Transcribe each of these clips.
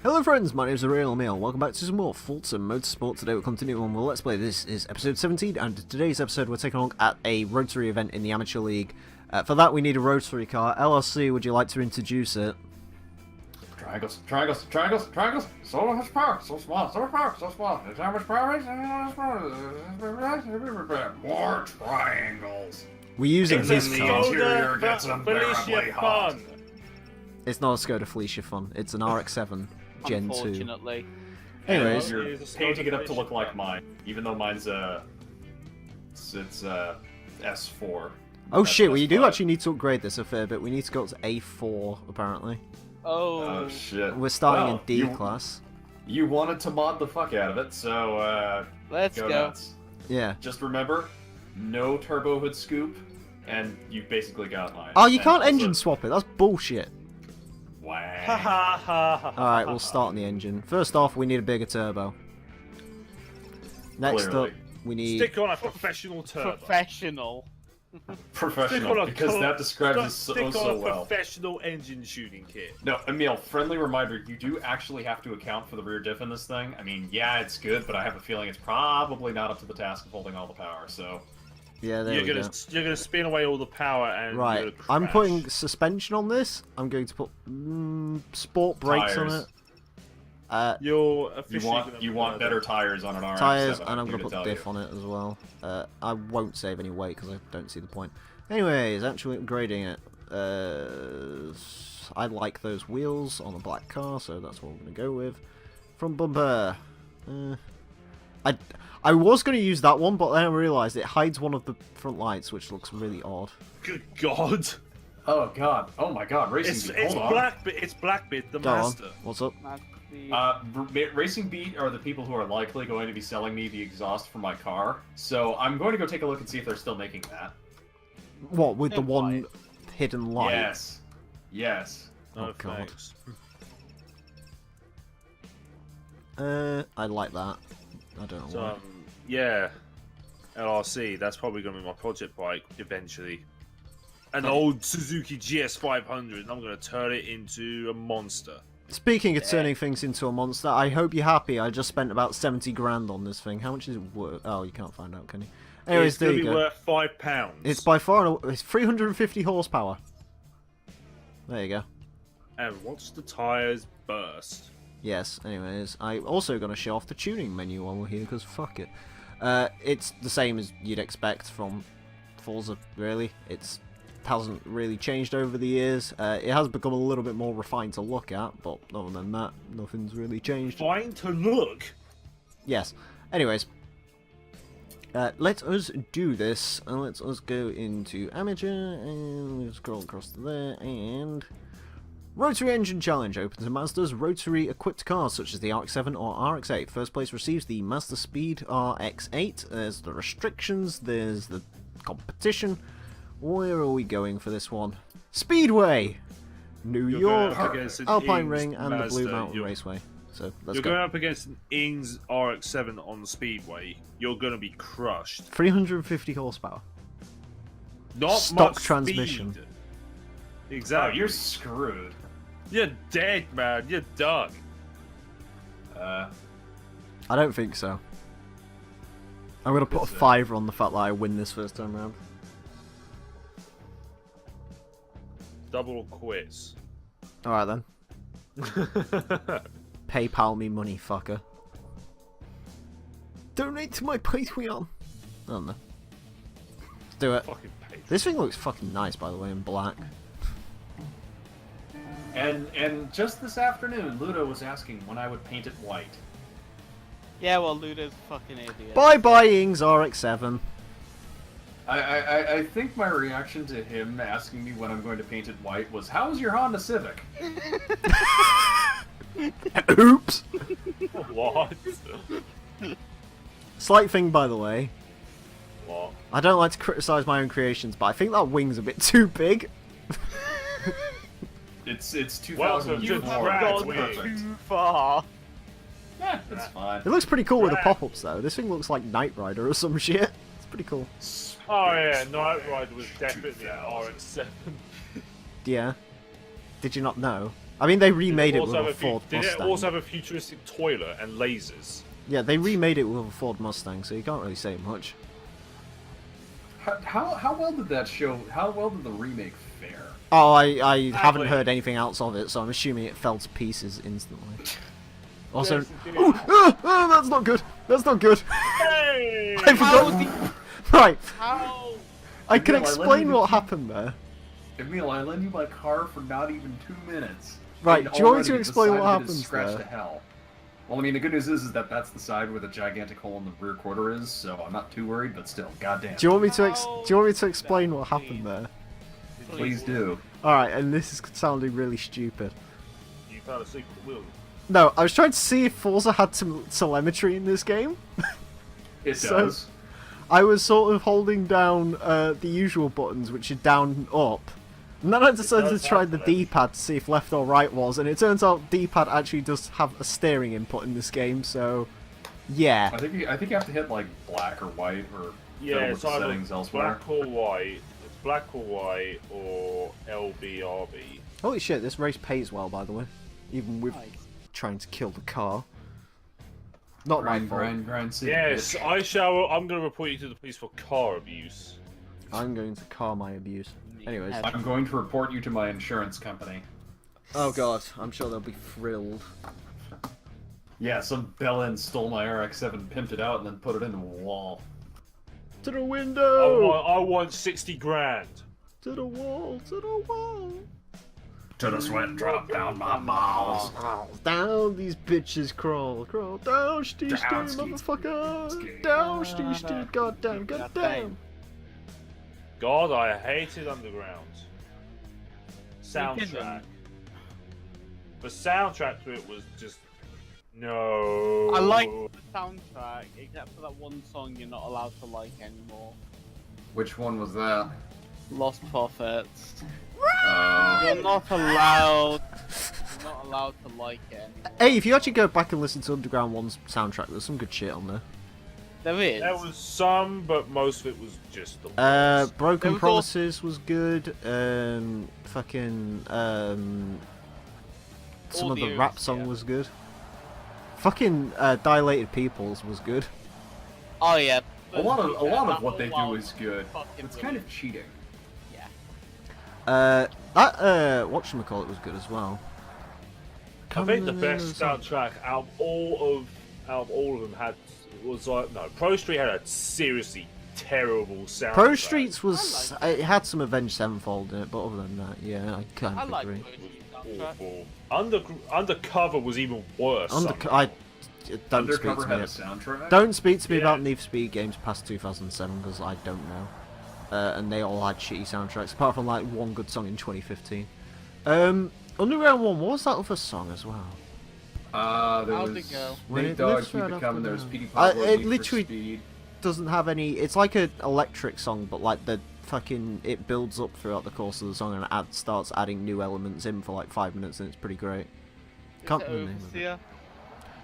Hello friends, my name is Emile. Welcome back to some more Forza Motorsport. Today we're continuing on with Let's Play. This is episode 17, and in today's episode we're taking a look at a Rotary event in the Amateur League. For that we need a Rotary car. LRC, would you like to introduce it? Triangles, triangles, triangles, triangles. So much power, so small, so much power, so small. There's how much power is, more triangles. We're using his the car. interior gets unbearably hot. It's not a Skoda Felicia Fun, it's an RX-7 Gen 2. Unfortunately. Anyways, You're painting it up to look like mine, even though mine's it's S4. oh shit, well you do S5. actually need to upgrade this a fair bit. We need to go up to A4 apparently. Oh, Oh shit. We're starting Well, in D class. You wanted to mod the fuck out of it, so let's go go. nuts. Yeah. Just remember, no turbo hood scoop, and you basically got mine. Oh, you And can't also- engine swap it, that's bullshit. Wow. Ha ha ha ha. Alright, we'll start on the engine. First off, we need a bigger turbo. Next Clearly. up, we need... Stick on a professional turbo. Professional. Professional, because that describes it so Stick on a well. professional engine shooting kit. No, Emile, friendly reminder, you do actually have to account for the rear diff in this thing. I mean, yeah, it's good, but I have a feeling it's probably not up to the task of holding all the power, so... Yeah, there we go. You're gonna spin away all the power and you're Right, gonna I'm crash. putting suspension on this. I'm going to put sport brakes on Tires. it. You're officially You want better tires on an RX-7. Tires, and I'm going to put diff on it as well. I won't save any weight because I don't see the point. Anyways, actually upgrading it. I like those wheels on a black car, so that's what we're going to go with. Front bumper. I was going to use that one, but then I realised it hides one of the front lights, which looks really odd. Good God! Oh god, oh my god, Racing Beat, hold on. It's Blackbit, the Go master. on. What's up? That's the... Racing Beat are the people who are likely going to be selling me the exhaust for my car, so I'm going to go take a look and see if they're still making that. What, with the Don't one lie. hidden light? Yes. Yes. Oh, No God. thanks. I like that. I don't know So, why. yeah, LRC. That's probably gonna be my project bike eventually. An old Suzuki GS500, and I'm gonna turn it into a monster. Speaking of turning things into a monster, I hope you're happy. I just spent about 70 grand on this thing. How much is it worth? Oh, you can't find out, can you? Anyways, It's there gonna you be go. worth £5. It's by far, it's 350 horsepower. There you go. And watch the tires burst. Yes, anyways, I'm also going to show off the tuning menu while we're here, because fuck it. It's the same as you'd expect from Forza, really. It hasn't really changed over the years. It has become a little bit more refined to look at, but other than that, nothing's really changed. Fine to look. Yes. Anyways, let us do this, and let us go into Amateur, and we'll scroll across to there, and... Rotary Engine Challenge opens in Mazda's Rotary equipped cars such as the RX-7 or RX-8. First place receives the Mazda Speed RX-8. There's the restrictions, there's the competition. Where are we going for this one? Speedway! New You're York, going up against an Alpine Ings Ring, and the Blue Mazda. Mountain You're- Raceway. So, let's You're go. going up against an Ings RX-7 on the Speedway. You're going to be crushed. 350 horsepower. Not Stock much transmission. speed. Oh, Exactly. you're screwed. You're dead, man. You're done. I don't think so. I'm going to put a Is it? 5 on the fact that I win this first time round. Double or quits. Alright then. PayPal me money, fucker. Donate to my Patreon. I don't know. Let's do it. Fucking page. This thing looks fucking nice, by the way, in black. And just this afternoon, Ludo was asking when I would paint it white. Yeah, well, Ludo's a fucking idiot. Bye bye, Ings RX-7. I think my reaction to him asking me when I'm going to paint it white was, "How's your Honda Civic?" Oops! What? Slight thing, by the way. What? I don't like to criticise my own creations, but I think that wing's a bit too big. It's Welcome to 2004. Drag It's Wing. perfect. Too far. Yeah, it's fine. It looks pretty cool with the Right. pop-ups, though. This thing looks like Knight Rider or some shit. It's pretty cool. Oh yeah, Night Rider was definitely an RX-7. Yeah. Did you not know? I mean, they Did remade it with also a have Ford Did it Mustang. also have a futuristic toilet and lasers? Yeah, they remade it with a Ford Mustang, so you can't really say much. How well did that show? How well did the remake fare? Oh, I haven't Exactly. heard anything else of it, so I'm assuming it fell to pieces instantly. Also, Yes, it did. that's not good. That's not good. Hey! I forgot. Right, How? I can Emile, I explain lend you what the- happened there. Emile, I lend you my car for not even 2 minutes. Right, And do you want me to already the explain side what of it is happens scratched there? to hell. Well, I mean, the good news is that that's the side where the gigantic hole in the rear quarter is, so I'm not too worried. But still, goddamn. Do you want me to explain what happened there? Please do. All right, and this is sounding really stupid. You found a secret wheel. No, I was trying to see if Forza had some telemetry in this game. It So- does. I was sort of holding down the usual buttons, which are down and up. And then I decided does to try have the telemetry. D-pad to see if left or right was, and it turns out D-pad actually does have a steering input in this game, so yeah. I think you have to hit like black or white or Yeah, fiddle with it's the either settings elsewhere. black or white. It's black or white or LBRB. Holy shit, this race pays well, by the way. Even with Nice. trying to kill the car. Not my Grind, fault. grind, city, Yes, bitch. I'm going to report you to the police for car abuse. I'm going to car my abuse. Anyways. I'm going to report you to my insurance company. Oh god, I'm sure they'll be thrilled. Yeah, some bellend stole my RX-7, pimped it out, and then put it into a wall. To the I window! want 60 grand. To the wall! To the wall! To the sweat drop down my balls. Down these bitches crawl, crawl down, steep, steep, Down, ski, motherfucker! ski. Down, steep, steep, goddamn, goddamn! God, I hated Underground. Soundtrack. didn't. The soundtrack to it was just no. I like the soundtrack, except for that one song you're not allowed to like anymore. Which one was that? Lost Prophets. Uh, You're not allowed. You're not allowed to like it anymore. Hey, if you actually go back and listen to Underground 1's soundtrack, there's some good shit on there. There is. There was some, but most of it was just the worst. Broken There was Promises was good. Fucking some of the Audios, rap song yeah. was good. Fucking Dilated Peoples was good. Oh yeah. a lot of That what they do whole is good. fucking It's kind of cheating. Yeah. That whatchamacallit was good as well. I think the Come best in, soundtrack out of all of them was like no. Pro Street had a seriously terrible soundtrack. Pro Streets was I like it had some Avenged Sevenfold in it, but other than that, yeah, I kind I of like agree. Pro Street soundtrack. awful. Undercover was even worse. somehow. I don't speak Undercover to had me. a soundtrack. Don't speak to me Yeah. about Need for Speed games past 2007 because I don't know. And they all had shitty soundtracks, apart from like one good song in 2015. Underground 1, what was that other song as well? There How'd was it go? When Nate it Dogg, lifts Keep right It off Coming. the There was ground. Petey Pablo, It Need for literally- Speed. Doesn't have any. It's like an electric song, but like the fucking it builds up throughout the course of the song and starts adding new elements in for like 5 minutes, and it's pretty great. Can't Is it remember the name of it. Overseer?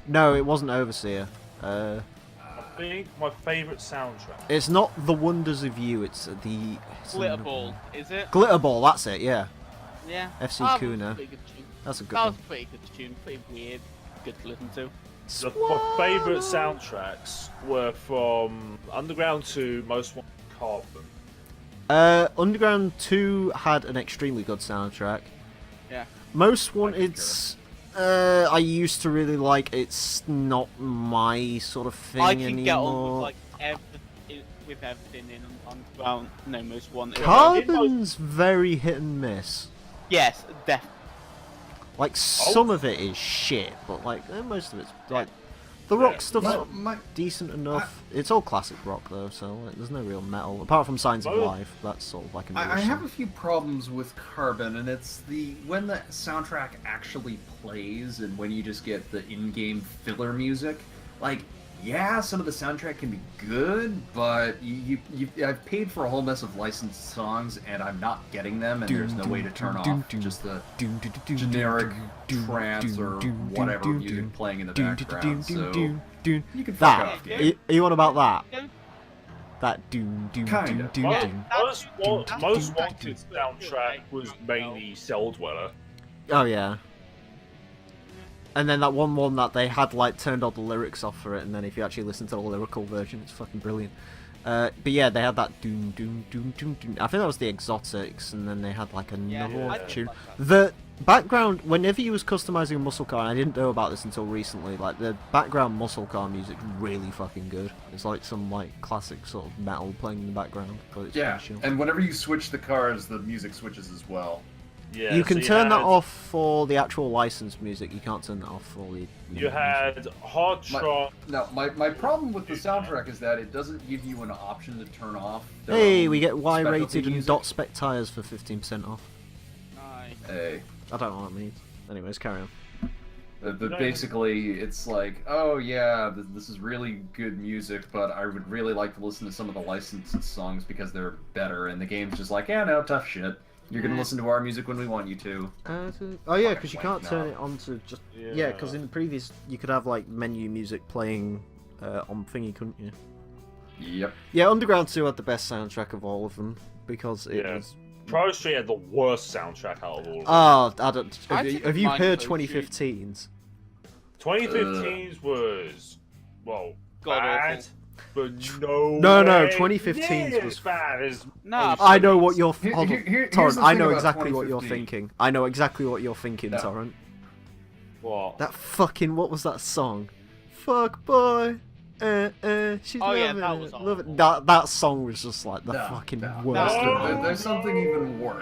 No, it wasn't Overseer. I think my favourite soundtrack. It's not The Wonders of You. It's the Glitterball, is it? Glitterball. That's it. Yeah, Yeah. FC That was Kuna. a pretty good tune. that's a good That one. was a pretty good tune, pretty weird, good to listen to. My favourite soundtracks were from Underground 2, Most Wanted, Carbon. Underground 2 had an extremely good soundtrack. Yeah. Most Wanted's I used to really like. It's not my sort of thing I can anymore. get on with like everything in Underground. No, Most Wanted. Carbon's very hit and miss. Yes, definitely. Like some of it is shit, but like most of it's like the rock stuff's decent enough. It's all classic rock though, so like, there's no real metal apart from Signs of Oh. Life. That's sort of like a I newer have song. a few problems with Carbon, and it's when the soundtrack actually plays, and when you just get the in-game filler music. Like, yeah, some of the soundtrack can be good, but I've paid for a whole mess of licensed songs, and I'm not getting them, and there's no way to turn off just the generic trance or whatever music playing in the background. So you can fuck That off, game. you on about that? That doom doom Kinda. doom doom Most, doom. most Wanted soundtrack was mainly Cell Dweller. Oh yeah. And then that one that they had like turned all the lyrics off for it, and then if you actually listen to the lyrical version, it's fucking brilliant. But yeah, they had that doom doom doom doom doom. I think that was the Exotics, and then they had like another Yeah, I tune. like that. The background, whenever you was customizing a muscle car, and I didn't know about this until recently, like the background muscle car music's really fucking good. It's like some like classic sort of metal playing in the background, but it's Yeah, pretty chill. and whenever you switch the cars, the music switches as well. Yeah, You can so turn that had- off for the actual licensed music. You can't turn that off for the. You had Hard Trot. My problem with the soundtrack is that it doesn't give you an option to turn off. their Hey, own we get Y-rated specialty and music. dot spec tires for 15% off. Nice. Hey. I don't know what that means. Anyways, carry on. But basically, it's like, oh yeah, this is really good music, but I would really like to listen to some of the licensed songs because they're better, and the game's just like, yeah, no, tough shit. You're gonna listen to our music when we want you to. Oh yeah, because you Fucking can't turn no. it on to just... Yeah. Yeah, because in the previous, you could have like menu music playing on thingy, couldn't you? Yep. Yeah, Underground 2 had the best soundtrack of all of them, because it Yeah. was... Pro Street had the worst soundtrack out of all of them. Oh, I don't... I Have didn't you mind heard Pro Street. 2015's? 2015's was, well, God bad, but no No, way 2015's near was- as bad as... Nah, I know what you're... Here- Hold here- on. here's Torrent, the I thing know about exactly what you're 2015. thinking. I know exactly what you're thinking, No. Torrent. What? That fucking... What was that song? Fuck boy. She's Oh, yeah, loving that it, was love it. awful. that song was just like the No, fucking no, worst. no. of them. There's something even worse.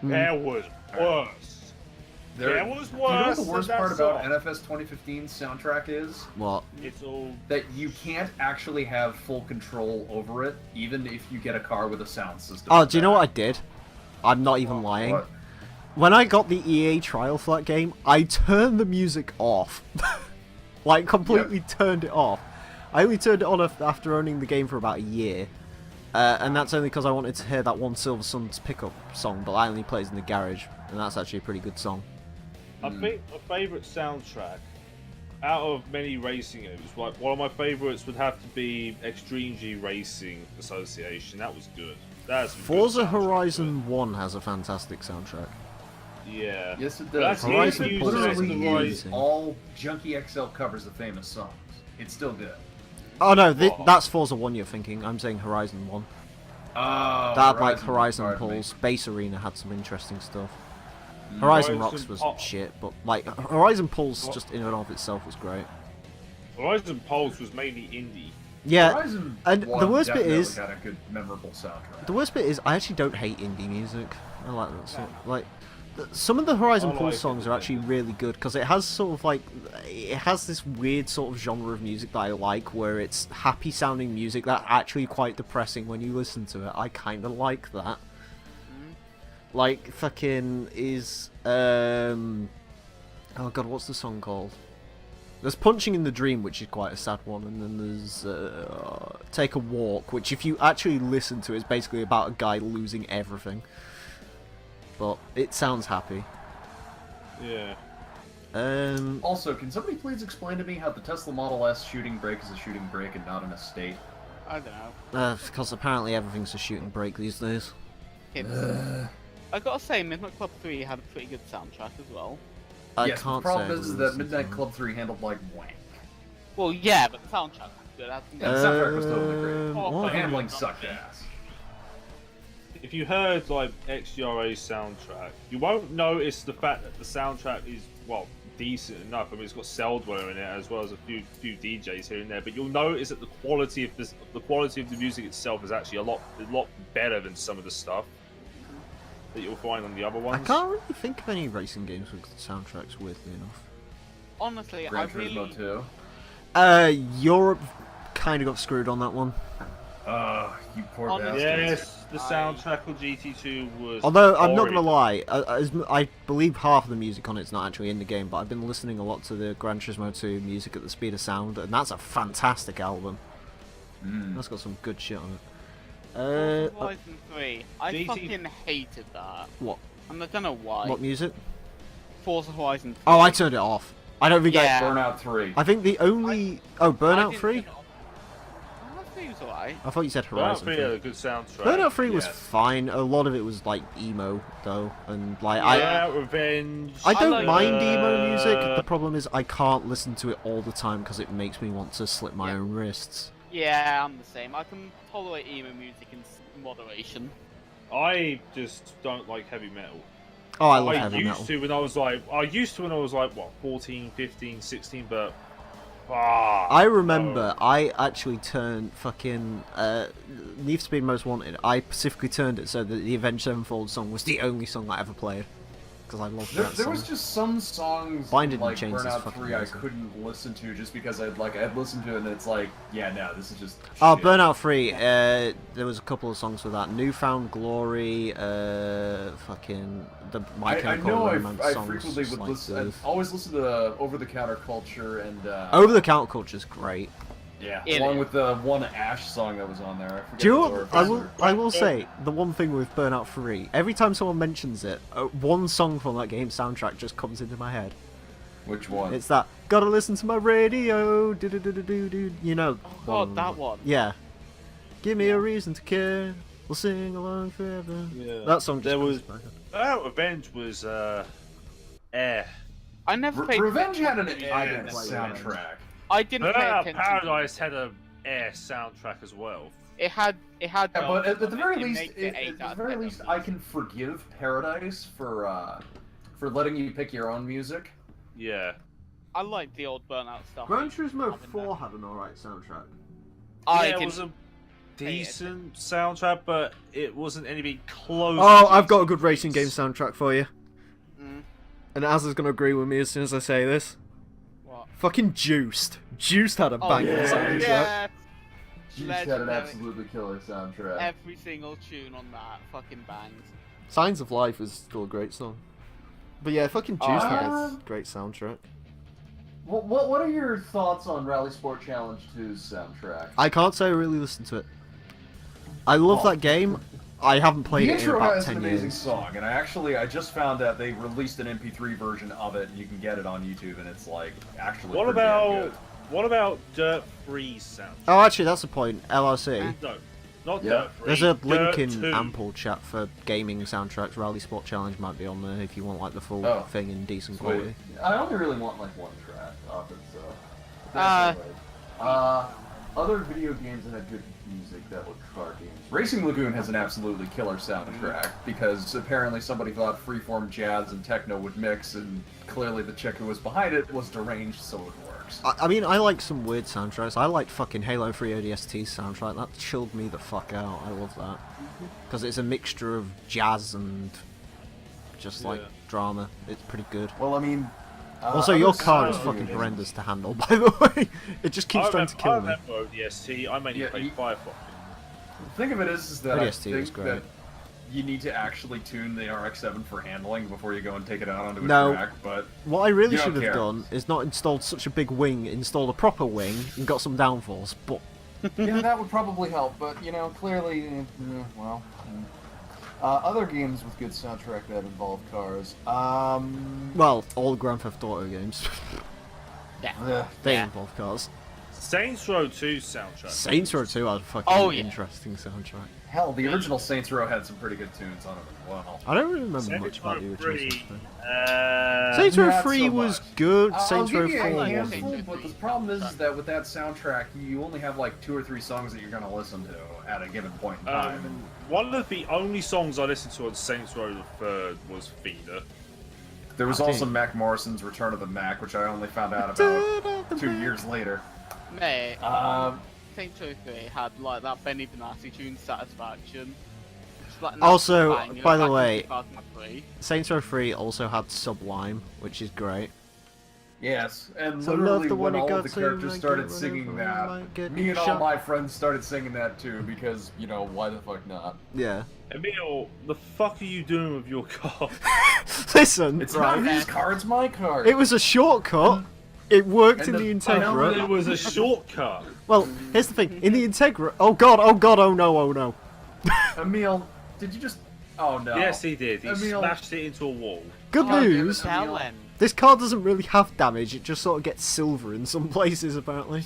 No, there was worse. There was Do you know what worse the worst than part that about song. NFS 2015's soundtrack is? What? It's all... That you can't actually have full control over it, even if you get a car with a sound system. Oh, do you know what I did? I'm not even lying. What? When I got the EA trial for that game, I turned the music off. Like, completely turned it off. I only turned it on after owning the game for about a year. And that's only because I wanted to hear that one Silver Sun's pickup song, but I only plays in the garage, and that's actually a pretty good song. I think my favourite soundtrack out of many racing games, like one of my favourites would have to be Extreme G Racing Association. That was good. That's some good Forza soundtrack to Horizon 1 has a fantastic soundtrack. it. Yeah. Yes, it But does. that's Horizon It Pulse is literally amazing. is all Junkie XL covers of famous songs. It's still good. Oh no, What? that's Forza 1 you're thinking. I'm saying Horizon 1. Oh, That had like Horizon pardon me. Pulse. Base Arena had some interesting stuff. Horizon Rocks was Pulse. shit, but like Horizon Pulse just in and of itself was great. Horizon Pulse was mainly indie. Yeah, Horizon and the 1 worst bit definitely is- got a good, memorable soundtrack. the worst bit is I actually don't hate indie music. I like that sort. Like some of the Horizon I Pulse like it, songs are actually really good because it has sort of like it has this weird sort of genre of music that I like where it's happy sounding music that's actually quite depressing when you listen to it. I kind of like that. Like fucking is oh god, what's the song called? There's Punching in the Dream, which is quite a sad one, and then there's Take a Walk, which if you actually listen to, is basically about a guy losing everything. But it sounds happy. Yeah. Also, can somebody please explain to me how the Tesla Model S shooting brake is a shooting brake and not an estate? I don't know. Because apparently everything's a shooting break these days. Hints. I gotta say, Midnight Club 3 had a pretty good soundtrack as well. I Yes, can't the problem say I is didn't that listen to Midnight them. Club 3 handled like wank. Well, yeah, but the soundtrack was good. Yeah, the soundtrack was totally great. Oh, The what? handling sucked ass. If you heard like XGRA's soundtrack, you won't notice the fact that the soundtrack is well decent enough. I mean, it's got Cell Dweller in it as well as a few DJs here and there. But you'll notice that the quality of the music itself is actually a lot better than some of the stuff that you'll find on the other I ones. can't really think of any racing games with soundtracks, weirdly enough. Honestly, Gran I Turismo really... 2. Europe kind of got screwed on that one. You poor Honestly, bastards. Yes, the soundtrack of GT2 was. Although I'm not horrid. gonna lie, I believe half of the music on it's not actually in the game, but I've been listening a lot to the Gran Turismo 2 music at the speed of sound, and that's a fantastic album. That's got some good shit on it. Horizon 3. I GT fucking hated that. What? And I don't know why. What music? Forza Horizon 3. Oh, I turned it off. I don't think Yeah. Burnout 3. I think the only... Oh, Burnout 3? I think was alright. I thought you said Burnout Horizon 3 3. had a good soundtrack. Burnout 3 was Yes. fine. A lot of it was like emo though, and like Yeah. Burnout Revenge. I don't like- mind emo music. The problem is I can't listen to it all the time because it makes me want to slit my own wrists. Yeah, I'm the same. I can tolerate emo music in moderation. I just don't like heavy metal. Oh, I love I heavy used metal. to when I was like, what, 14, 15, 16, but I remember I actually turned fucking Need for Speed Most Wanted. I specifically turned it so that the Avenged Sevenfold song was the only song I ever played because I loved that There song. was just some songs Blinded in like Chains is Burnout fucking 3 I amazing. couldn't listen to just because I'd listened to it and it's like, yeah, no, this is just Oh, shit. Burnout 3, there was a couple of songs with that. Newfound Glory, fucking the My I Chemical know Romance I songs. frequently just would like listen. the- I always listen to Over the Counter Culture and Over the Counterculture's great. yeah, It along is. with the one Ash song that was on there. I forget Do you know the what? I order. will say the one thing with Burnout 3. Every time someone mentions it, one song from that game soundtrack just comes into my head. Which one? It's that gotta listen to my radio, do do do do do do. You know. Oh god, that one. Yeah. Give me a reason to care. We'll sing along forever. Yeah. That song just There comes was to my head. Burnout Revenge was Air. I never played. Revenge had an I air didn't play soundtrack. I didn't pay Burnout attention. Paradise had a Air soundtrack as well. It had. Yeah, but at the very it least, makes it 8 at out the of very 10 least, of I these. can forgive Paradise for letting you pick your own music. Yeah. I like the old Burnout stuff. Gran Turismo Having 4 had an alright soundtrack. I Yeah, it can. was a decent soundtrack, but it wasn't anything close. Oh, to I've got a decent. good racing game soundtrack for you. Mm, And Az is going to agree with me as soon as I say this. what? Fucking Juiced. Juiced had a Oh, banging yeah. soundtrack. Yeah. Juice had an Legendary. absolutely killer soundtrack. Every single tune on that fucking bangs. Signs of Life is still a great song. But yeah, fucking Juiced had a Um, great soundtrack. What are your thoughts on Rally Sport Challenge 2's soundtrack? I can't say I really listened to it. I love Oh. that game. I haven't played The it in intro about has an 10 amazing years. song, and I just found out they released an MP3 version of it, and you can get it on YouTube, and it's like actually. What pretty damn about good. what about Dirt 3's soundtrack? Oh, actually, that's the point. LRC. No, not Yeah. Dirt 3. There's a link Dirt in 2. Ample chat for gaming soundtracks. Rally Sport Challenge might be on there if you want like the full Oh. thing in decent Sweet. quality. I only really want like one track off it, so. Uh, Other video games that had good music that were car games. Racing Lagoon has an absolutely killer soundtrack because apparently somebody thought freeform jazz and techno would mix, and clearly the chick who was behind it was deranged, so it works. I mean, I like some weird soundtracks. I like fucking Halo 3 ODST's soundtrack. That chilled me the fuck out. I love that. Because it's a mixture of jazz and just like Yeah. drama. It's pretty good. Well, I mean. Also, other your car is sound fucking video horrendous to handle, by the way. It just keeps trying to I kill me. remember ODST. I mainly Yeah, played you- Firefox. The thing of it is that I ODST was think great. that you need to actually tune the RX-7 for handling before you go and take it out onto a No. track, but What I really You don't should have care. done is not installed such a big wing, installed a proper wing, and got some downforce. But yeah, that would probably help, but, you know, clearly, other games with good soundtrack that involve cars, well, all Grand Theft Auto games, they Yeah. involve cars. Saints Row 2 soundtrack. Saints Row 2 had a fucking Oh, yeah. interesting soundtrack. hell, the original Saints Row had some pretty good tunes on it as well. I don't really remember Saints much about the Row original 3. Saints Row. Saints Not Row so 3 was much. good. I'll Saints Row give you 4 a wasn't. handful, wasn't. but the problem is that with that soundtrack, you only have like 2 or 3 songs that you're going to listen to at a given point in time. One of the only songs I listened to on Saints Row the Third was Feeder. There was I also think- Mac Morrison's Return of the Mac, which I only found out about 2 years later. Mate, Um, Saints Row 3 had like that Benny Benassi tune Satisfaction. It's like an Also, absolute banger by the back in way- 2003. Saints Row 3 also had Sublime, which is great. yes, and So love literally the one when you all got of the to, characters like, started get singing whatever, that, like, get me and all shot. my friends started singing that too, because, you know, why the fuck not? Yeah. Emile, the fuck are you doing with your car? Listen, It's right. not his car, it's my car. It was a shortcut. It worked in And the the- I know Integra. It was a shortcut. Well, here's the thing. In the Integra... Oh god, oh god, oh no, oh no. Emile, did you just... Oh no. Yes, he did. He Emile- smashed it into a wall. Good Oh, damn it. news. Tell them. This car doesn't really have damage. It just sort of gets silver in some places, apparently.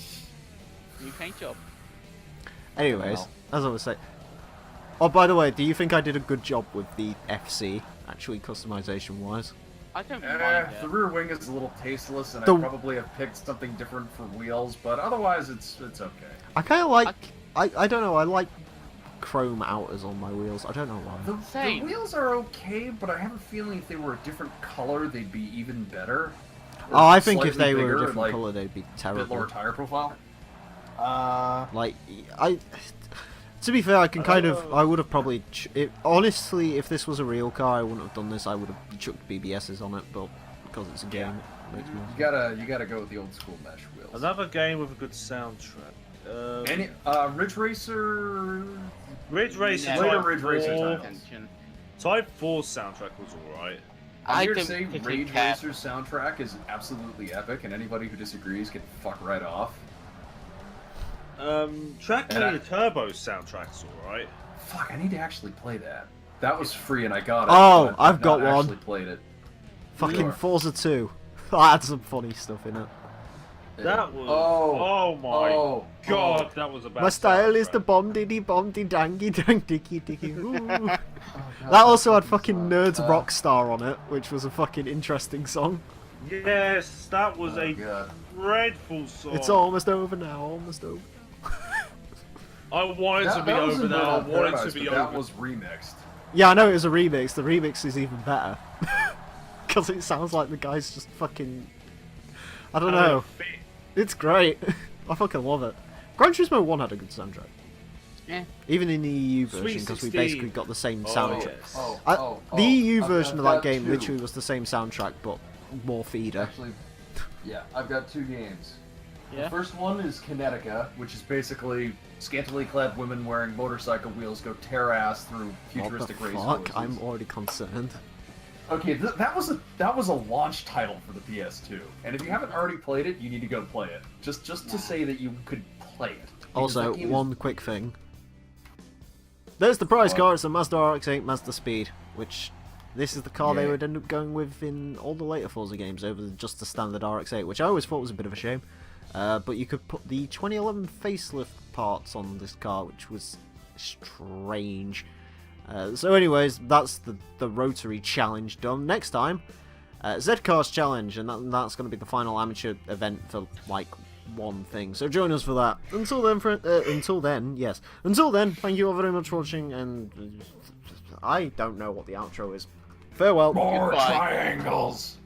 New paint job. Anyways, Wow. as I was saying. Oh, by the way, do you think I did a good job with the FC, actually, customization-wise? I don't mind The it. rear wing is a little tasteless, and The- I probably have picked something different for wheels, but otherwise it's okay. I kind of like... I don't know, I like chrome outers on my wheels. I don't know why. The Same. wheels are okay, but I have a feeling if they were a different color, they'd be even better. Or Oh, I think if slightly they were a bigger, different like, colour, they'd be a bit terrible. lower tire profile. Like, to be fair, I can kind of... I would have probably... honestly, if this was a real car, I wouldn't have done this. I would have chucked BBSs on it, but because it's a game, it makes more sense. You gotta go with the old school mesh wheels. Another game with a good soundtrack. Any Ridge Racer. Ridge Racer. Yeah. Later Type Ridge Racer 4 titles. Attention. Type 4 soundtrack was alright. I'm I here to don't say particularly Rage care. Racer's soundtrack is absolutely epic, and anybody who disagrees can fuck right off. Track And I- King Turbo's soundtrack's alright. Fuck, I need to actually play that. That was free and I got it. Oh, but I've got not one. actually played it. Fucking Sure. Forza 2. That had some funny stuff in it. That was. Oh. Oh my Oh. god, that was a bad My style is the soundtrack. bomb diddy bomb di dangy dang dicky dicky. Ooh. Oh, God, That also had fucking fucking sucks. Nerds Rockstar on it, which was a fucking interesting song. Yes, that was Oh, a God. dreadful song. It's almost over now, almost over. I want it to be That was over in now. I Burnout want it Paradise, to be but that over. was remixed. Yeah, I know it was a remix. The remix is even better. Because it sounds like the guy's just fucking... I don't know. It's great. I fucking love it. Gran Turismo 1 had a good soundtrack. Yeah. Even in the EU version, Sweet because we 16. basically got the same Oh, soundtrack. yes. The EU I've version of got that game two. literally was the same soundtrack, but more feeder. Actually, yeah, I've got two games. Yeah. The first one is Kinetica, which is basically scantily clad women wearing motorcycle wheels go tear ass through What the futuristic race fuck? courses. I'm already concerned. Okay, that was a launch title for the PS2, and if you haven't already played it, you need to go play it. Just to say that you could play it. Because Also, that game is- one quick thing. There's the prize What? car. It's a Mazda RX-8 Mazda Speed, which this is the car they Yeah. would end up going with in all the later Forza games over just the standard RX-8, which I always thought was a bit of a shame. But you could put the 2011 facelift parts on this car, which was strange. So anyways, that's the Rotary challenge done. Next time, Z-Cars challenge, and that's going to be the final amateur event for like one thing. So join us for that. Until then, thank you all very much for watching, and I don't know what the outro is. Farewell. More Goodbye. triangles.